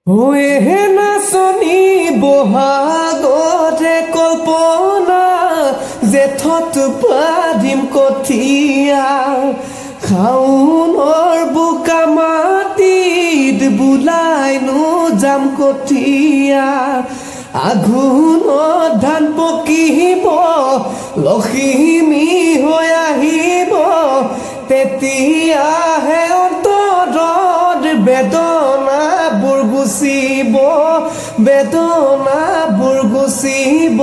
হৈহে নাচনি বহাগতে কল্পনা জেঠত পাৰিম কঠীয়া শাওনৰ বোকা মাটিত বুলাইনো যাম কঠীয়া আঘোণত ধান পকিব লখিমী হৈ আহিব তেতিয়াহে অন্তৰত বেদনাবোৰ গুচিব বেদনাবোৰ গুচিব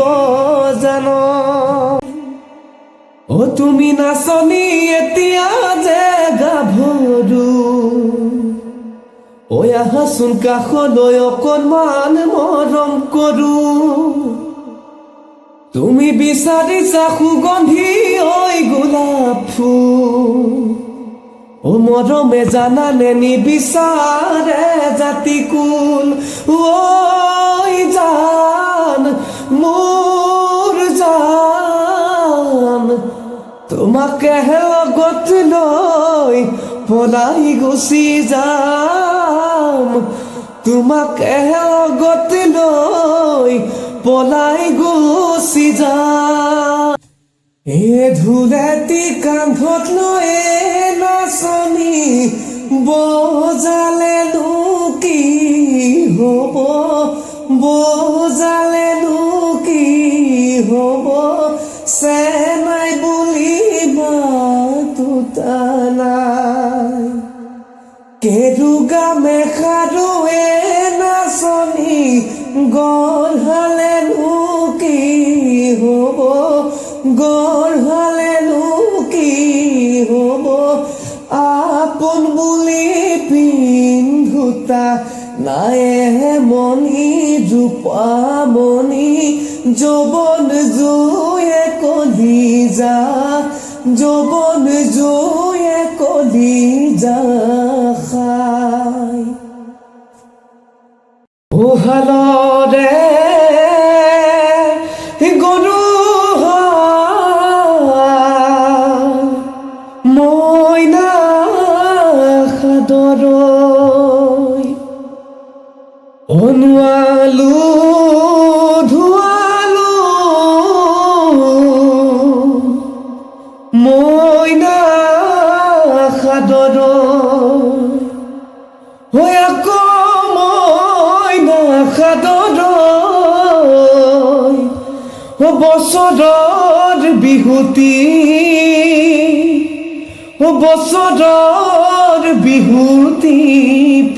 জান অ তুমি নাচনি এতিয়া যে গাভৰু ঐ আহাচোন কাষলৈ অকণমান মৰম কৰো তুমি বিচাৰিছা সুগন্ধি ঐ গোলাপ ফুল ও মৰমে জানানে নিবিচাৰে জাতিকুল ঐ জান মোৰ জান তোমাকে লগত লৈ পলাই গুচি যাম তোমাকে লগত লৈ পলাই গুচি যাম এ ধুলেটি কান্ধত লৈ নাচনি বজালেনো কি হ'ব বজালেনো কি হ'ব চেনাই বুলিবা তুতা নাই কেৰুগা মেখাৰুৱে নাচনি গঢ়ালেনো কি হ'ব গঢ়ালেনো কি হ'ব আপোন বুলি পিন্ধোতা নায়ে মণি ৰূপামণি যৌৱন জুয়ে কলিজা যৌৱন জুয়ে কলিজা খাই ওহালৰে গৰু মইনা খাদৰৈ অনুৱালো ধুৱালো মইনা খাদৰৈ আকৌ মইনা খাদৰৈ বছৰৰ বিহুতি বছৰৰ বিহুতি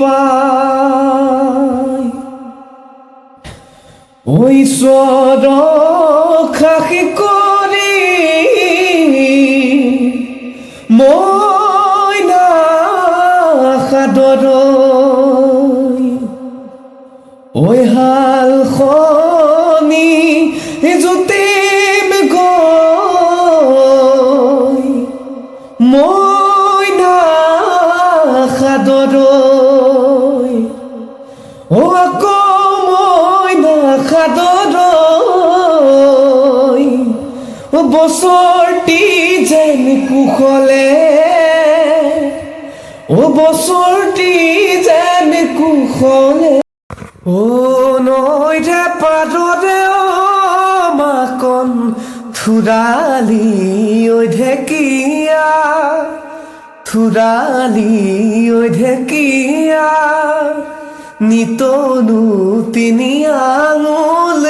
পায় ঈশ্বৰক সাক্ষী কৰি মইনা খাদৰৈ ঐ হালখনি জুতিম গৈ মইনা খাদৰৈ আকৌ মইনা খাদৰৈ বছৰটি যেন কুশলে বছৰটি যেন কুশলে নৈৰে পাৰৰে মাকন থুৰালি ঐ ঢেকীয়া থুৰালি ঐ ঢেকীয়া নিতনো তিনি আঙুল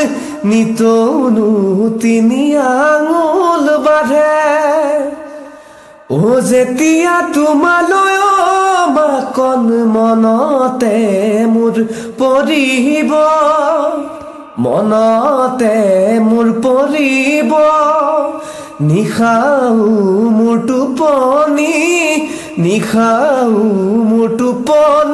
নিতনো তিনি আঙুল বাঢ়ে ও যেতিয়া তোমালৈ মাকন মনতে মোৰ পৰিব মনতে মোৰ পৰিব নিশাও মোৰ টোপনি নিশাও মোৰ টোপনি